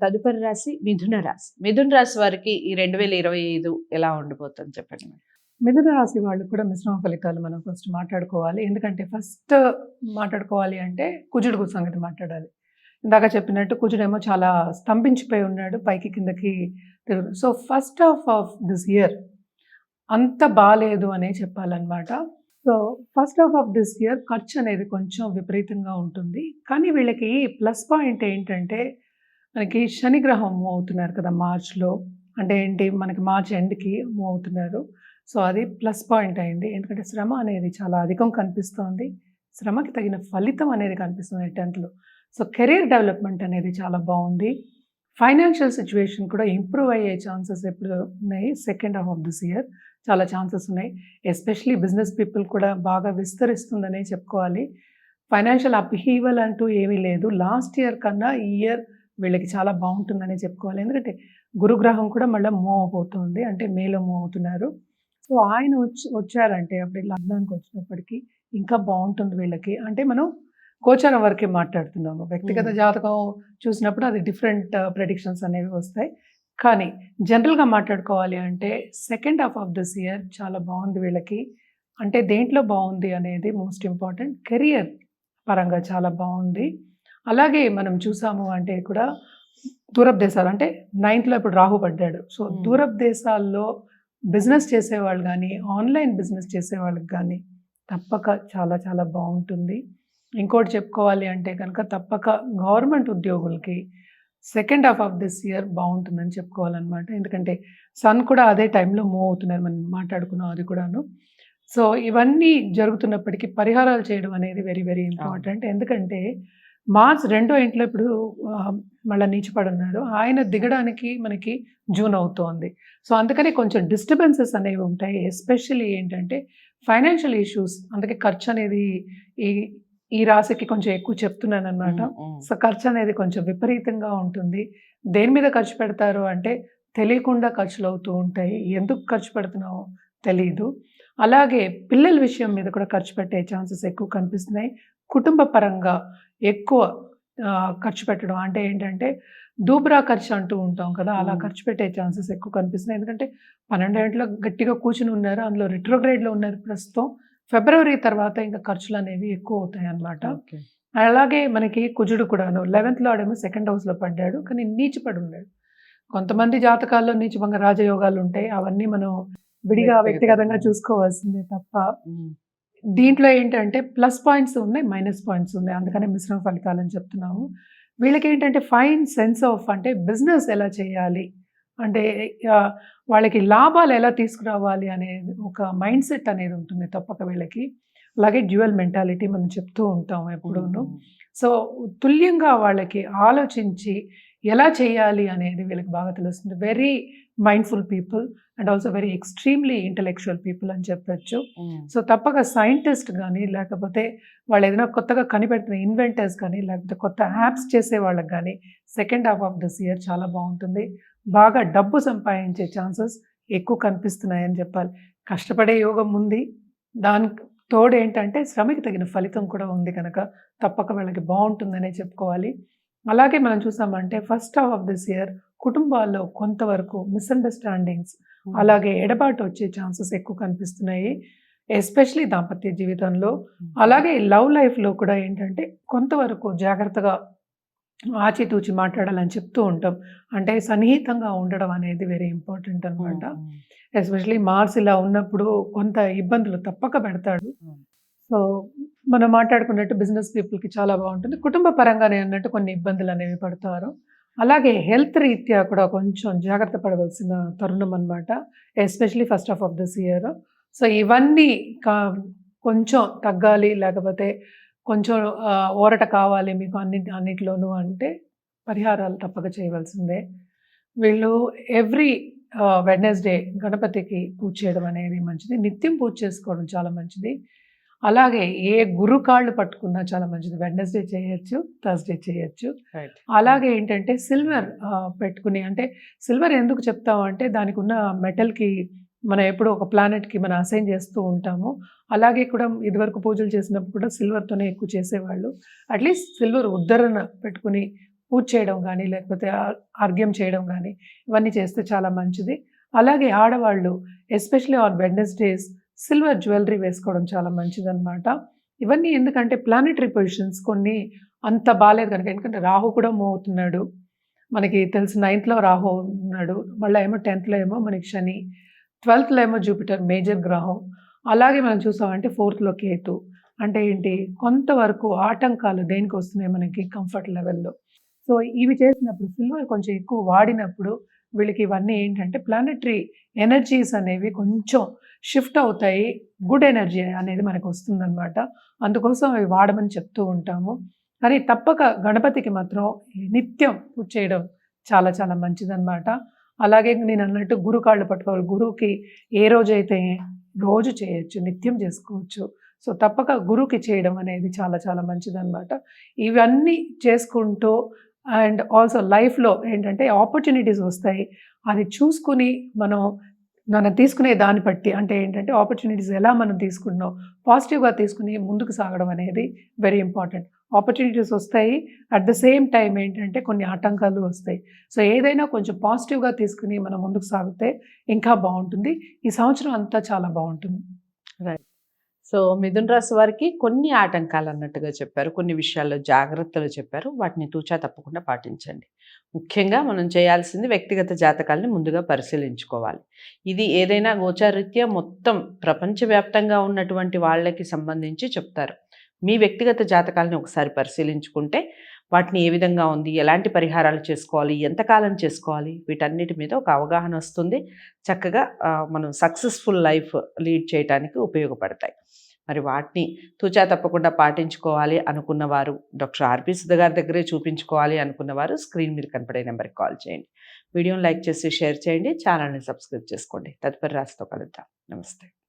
తదుపరి రాశి మిథున రాశి. మిథున రాశి వారికి ఈ 2025 ఎలా ఉండబోతుంది చెప్పండి మేడం? మిథున రాశి వాళ్ళు కూడా మిశ్రమ ఫలితాలు మనం ఫస్ట్ మాట్లాడుకోవాలి. ఎందుకంటే ఫస్ట్ మాట్లాడుకోవాలి అంటే కుజుడు సంగతి మాట్లాడాలి. ఇందాక చెప్పినట్టు కుజుడేమో చాలా స్తంభించిపోయి ఉన్నాడు. పైకి కిందకి so first half of this year అంత బాలేదు అనే చెప్పాలన్నమాట. So first half of this year ఖర్చు అనేది కొంచెం విపరీతంగా ఉంటుంది. కానీ వీళ్ళకి ప్లస్ పాయింట్ ఏంటంటే మనకి శని గ్రహం మూవ్ అవుతున్నారు కదా మార్చ్లో. అంటే ఏంటి మనకి మార్చ్ ఎండ్కి మూవ్ అవుతున్నారు. సో అది ప్లస్ పాయింట్ అయింది. ఎందుకంటే శ్రమ అనేది చాలా అధికం కనిపిస్తోంది. శ్రమకి తగిన ఫలితం అనేది కనిపిస్తుంది 10th. సో కెరీర్ డెవలప్మెంట్ అనేది చాలా బాగుంది. ఫైనాన్షియల్ సిచ్యువేషన్ కూడా ఇంప్రూవ్ అయ్యే ఛాన్సెస్ ఎప్పుడు ఉన్నాయి. Second half of this year చాలా ఛాన్సెస్ ఉన్నాయి. ఎస్పెషలీ బిజినెస్ పీపుల్ కూడా బాగా విస్తరిస్తుందనే చెప్పుకోవాలి. ఫైనాన్షియల్ అప్హీవల్ అంటూ ఏమీ లేదు. లాస్ట్ ఇయర్ కన్నా ఈ ఇయర్ వీళ్ళకి చాలా బాగుంటుందనే చెప్పుకోవాలి. ఎందుకంటే గురుగ్రహం కూడా మళ్ళీ మూవ్ అవబోతుంది. అంటే మేలో మూవ్ అవుతున్నారు. సో ఆయన వచ్చారంటే అప్పుడు లగ్నానికి వచ్చినప్పటికీ ఇంకా బాగుంటుంది వీళ్ళకి. అంటే మనం గోచారం వరకే మాట్లాడుతున్నాము. వ్యక్తిగత జాతకం చూసినప్పుడు అది డిఫరెంట్ ప్రెడిక్షన్స్ అనేవి వస్తాయి. కానీ జనరల్గా మాట్లాడుకోవాలి అంటే second half of this year చాలా బాగుంది వీళ్ళకి. అంటే దేంట్లో బాగుంది అనేది మోస్ట్ ఇంపార్టెంట్. కెరియర్ పరంగా చాలా బాగుంది. అలాగే మనం చూసాము అంటే కూడా దూరపు దేశాలు అంటే 9th ఇప్పుడు రాహు పడ్డాడు. సో దూరపు దేశాల్లో బిజినెస్ చేసేవాళ్ళు కానీ ఆన్లైన్ బిజినెస్ చేసేవాళ్ళకి కానీ తప్పక చాలా చాలా బాగుంటుంది. ఇంకోటి చెప్పుకోవాలి అంటే కనుక తప్పక గవర్నమెంట్ ఉద్యోగులకి second half of this year బాగుంటుందని చెప్పుకోవాలన్నమాట. ఎందుకంటే సన్ కూడా అదే టైంలో మూవ్ అవుతున్నారు, మనం మాట్లాడుకున్నాం అది కూడాను. సో ఇవన్నీ జరుగుతున్నప్పటికీ పరిహారాలు చేయడం అనేది వెరీ వెరీ ఇంపార్టెంట్. ఎందుకంటే మార్చ్ 2వ ఇంట్లో ఇప్పుడు మళ్ళీ నీచపడి ఉన్నారు. ఆయన దిగడానికి మనకి జూన్ అవుతోంది. సో అందుకని కొంచెం డిస్టర్బెన్సెస్ అనేవి ఉంటాయి. ఎస్పెషల్లీ ఏంటంటే ఫైనాన్షియల్ ఇష్యూస్. అందుకే ఖర్చు అనేది ఈ రాశికి కొంచెం ఎక్కువ చెప్తున్నాను అనమాట. సో ఖర్చు అనేది కొంచెం విపరీతంగా ఉంటుంది. దేని మీద ఖర్చు పెడతారు అంటే తెలియకుండా ఖర్చులు అవుతూ ఉంటాయి. ఎందుకు ఖర్చు పెడుతున్నామో తెలియదు. అలాగే పిల్లల విషయం మీద కూడా ఖర్చు పెట్టే ఛాన్సెస్ ఎక్కువ కనిపిస్తున్నాయి. కుటుంబ పరంగా ఎక్కువ ఖర్చు పెట్టడం అంటే ఏంటంటే దూబ్రా ఖర్చు అంటూ ఉంటాం కదా, అలా ఖర్చు పెట్టే ఛాన్సెస్ ఎక్కువ కనిపిస్తున్నాయి. ఎందుకంటే 12 గంటల గట్టిగా కూర్చుని ఉన్నారు, అందులో రిట్రోగ్రేడ్లో ఉన్నారు ప్రస్తుతం. ఫిబ్రవరి తర్వాత ఇంకా ఖర్చులు అనేవి ఎక్కువ అవుతాయి అన్నమాట. అలాగే మనకి కుజుడు కూడాను 11th లార్డేమో సెకండ్ హౌస్లో పడ్డాడు, కానీ నీచిపడి ఉన్నాడు. కొంతమంది జాతకాల్లో నీచభంగ రాజయోగాలు ఉంటాయి. అవన్నీ మనం విడిగా వ్యక్తిగతంగా చూసుకోవాల్సిందే తప్ప దీంట్లో ఏంటంటే ప్లస్ పాయింట్స్ ఉన్నాయి, మైనస్ పాయింట్స్ ఉన్నాయి. అందుకనే మిశ్రమ ఫలితాలు అని చెప్తున్నాము. వీళ్ళకి ఏంటంటే ఫైన్ సెన్స్ ఆఫ్ అంటే బిజినెస్ ఎలా చేయాలి, అంటే వాళ్ళకి లాభాలు ఎలా తీసుకురావాలి అనేది ఒక మైండ్ సెట్ అనేది ఉంటుంది తప్పక వీళ్ళకి. అలాగే డ్యూయల్ మెంటాలిటీ మనం చెప్తూ ఉంటాం ఎప్పుడూను. సో తుల్యంగా వాళ్ళకి ఆలోచించి ఎలా చేయాలి అనేది వీళ్ళకి బాగా తెలుస్తుంది. Very mindful people and also very extremely intellectual people అని చెప్పచ్చు. సో తప్పక సైంటిస్ట్ కానీ లేకపోతే వాళ్ళు ఏదైనా కొత్తగా కనిపెడుతున్న ఇన్వెంటర్స్ కానీ లేకపోతే కొత్త యాప్స్ చేసే వాళ్ళకి కానీ second half of this year చాలా బాగుంటుంది. బాగా డబ్బు సంపాదించే ఛాన్సెస్ ఎక్కువ కనిపిస్తున్నాయని చెప్పాలి. కష్టపడే యోగం ఉంది, దానికి తోడు ఏంటంటే శ్రమకి తగిన ఫలితం కూడా ఉంది కనుక తప్పక వాళ్ళకి బాగుంటుందనే చెప్పుకోవాలి. అలాగే మనం చూసామంటే first half of this year కుటుంబాల్లో కొంతవరకు మిస్అండర్స్టాండింగ్స్ అలాగే ఎడబాటు వచ్చే ఛాన్సెస్ ఎక్కువ కనిపిస్తున్నాయి, ఎస్పెషలీ దాంపత్య జీవితంలో. అలాగే లవ్ లైఫ్లో కూడా ఏంటంటే కొంతవరకు జాగ్రత్తగా ఆచితూచి మాట్లాడాలని చెప్తూ ఉంటాం. అంటే సన్నిహితంగా ఉండడం అనేది వెరీ ఇంపార్టెంట్ అనమాట. ఎస్పెషలీ మార్స్ ఇలా ఉన్నప్పుడు కొంత ఇబ్బందులు తప్పక పెడతాడు. సో మనం మాట్లాడుకున్నట్టు బిజినెస్ పీపుల్కి చాలా బాగుంటుంది. కుటుంబ పరంగానే అన్నట్టు కొన్ని ఇబ్బందులు అనేవి పడతారు. అలాగే హెల్త్ రీత్యా కూడా కొంచెం జాగ్రత్త పడవలసిన తరుణం అనమాట, especially first half of this year. So ఇవన్నీ కొంచెం తగ్గాలి, లేకపోతే కొంచెం ఊరట కావాలి మీకు అన్నిటిలోనూ అంటే పరిహారాలు తప్పక చేయవలసిందే. వీళ్ళు ఎవ్రీ వెడ్నెస్డే గణపతికి పూజ చేయడం అనేది మంచిది. నిత్యం పూజ చేసుకోవడం చాలా మంచిది. అలాగే ఏ గురు కాళ్ళు పట్టుకున్నా చాలా మంచిది. వెడ్నెస్డే చేయొచ్చు, థర్స్డే చేయొచ్చు. అలాగే ఏంటంటే సిల్వర్ పెట్టుకుని, అంటే సిల్వర్ ఎందుకు చెప్తామంటే దానికి ఉన్న మెటల్కి మనం ఎప్పుడు ఒక ప్లానెట్కి మనం అసైన్ చేస్తూ ఉంటాము. అలాగే కూడా ఇదివరకు పూజలు చేసినప్పుడు కూడా సిల్వర్తోనే ఎక్కువ చేసేవాళ్ళు. అట్లీస్ట్ సిల్వర్ ఉద్ధరణ పెట్టుకుని పూజ చేయడం కానీ లేకపోతే అర్ఘ్యం చేయడం కానీ ఇవన్నీ చేస్తే చాలా మంచిది. అలాగే ఆడవాళ్ళు especially on Wednesdays silver jewellery వేసుకోవడం చాలా మంచిదన్నమాట. ఇవన్నీ ఎందుకంటే ప్లానెటరీ పొజిషన్స్ కొన్ని అంత బాలేదు కనుక. ఎందుకంటే రాహు కూడా మూవ్ అవుతున్నాడు. మనకి తెలుసు 9th రాహు ఉన్నాడు. మళ్ళీ ఏమో 10th ఏమో మనకి శని, 12th ఏమో జూపిటర్ మేజర్ గ్రహం. అలాగే మనం చూసామంటే 4th కేతు. అంటే ఏంటి, కొంతవరకు ఆటంకాలు దేనికి వస్తున్నాయి మనకి కంఫర్ట్ లెవెల్‌లో. సో ఇవి చేసినప్పుడు సిల్వర్ కొంచెం ఎక్కువ వాడినప్పుడు వీళ్ళకి ఇవన్నీ ఏంటంటే ప్లానెటరీ ఎనర్జీస్ అనేవి కొంచెం షిఫ్ట్ అవుతాయి. గుడ్ ఎనర్జీ అనేది మనకు వస్తుందన్నమాట. అందుకోసం అవి వాడమని చెప్తూ ఉంటాము. కానీ తప్పక గణపతికి మాత్రం నిత్యం పూజ చేయడం చాలా చాలా మంచిదన్నమాట. అలాగే నేను అన్నట్టు గురు కాళ్ళు పట్టుకోవాలి. గురువుకి ఏ రోజైతే రోజు చేయొచ్చు, నిత్యం చేసుకోవచ్చు. సో తప్పక గురువుకి చేయడం అనేది చాలా చాలా మంచిదన్నమాట. ఇవన్నీ చేసుకుంటూ అండ్ ఆల్సో లైఫ్‌లో ఏంటంటే ఆపర్చునిటీస్ వస్తాయి. అది చూసుకుని మనం తీసుకునే దాన్ని బట్టి అంటే ఏంటంటే ఆపర్చునిటీస్ ఎలా మనం తీసుకుంటున్నాం, పాజిటివ్‌గా తీసుకుని ముందుకు సాగడం అనేది వెరీ ఇంపార్టెంట్. ఆపర్చునిటీస్ వస్తాయి. అట్ ద సేమ్ టైం ఏంటంటే కొన్ని ఆటంకాలు వస్తాయి. సో ఏదైనా కొంచెం పాజిటివ్‌గా తీసుకుని మనం ముందుకు సాగితే ఇంకా బావుంటుంది. ఈ సంవత్సరం అంతా చాలా బావుంటుంది. రైట్. సో మిథున రాశి వారికి కొన్ని ఆటంకాలు అన్నట్టుగా చెప్పారు. కొన్ని విషయాల్లో జాగ్రత్తలు చెప్పారు. వాటిని తూచా తప్పకుండా పాటించండి. ముఖ్యంగా మనం చేయాల్సింది వ్యక్తిగత జాతకాలని ముందుగా పరిశీలించుకోవాలి. ఇది ఏదైనా గోచారీత్యా మొత్తం ప్రపంచవ్యాప్తంగా ఉన్నటువంటి వాళ్ళకి సంబంధించి చెప్తారు. మీ వ్యక్తిగత జాతకాలని ఒకసారి పరిశీలించుకుంటే వాటిని ఏ విధంగా ఉంది, ఎలాంటి పరిహారాలు చేసుకోవాలి, ఎంతకాలం చేసుకోవాలి, వీటన్నిటి మీద ఒక అవగాహన వస్తుంది. చక్కగా మనం సక్సెస్ఫుల్ లైఫ్ లీడ్ చేయడానికి ఉపయోగపడతాయి. మరి వాటిని తూచా తప్పకుండా పాటించుకోవాలి అనుకున్నవారు, డాక్టర్ ఆర్పి సుధ గారి దగ్గరే చూపించుకోవాలి అనుకున్నవారు స్క్రీన్ మీద కనపడే నెంబర్కి కాల్ చేయండి. వీడియోని లైక్ చేసి షేర్ చేయండి. ఛానల్ని సబ్స్క్రైబ్ చేసుకోండి. తదుపరి రాశితో కలుద్దాం. నమస్తే.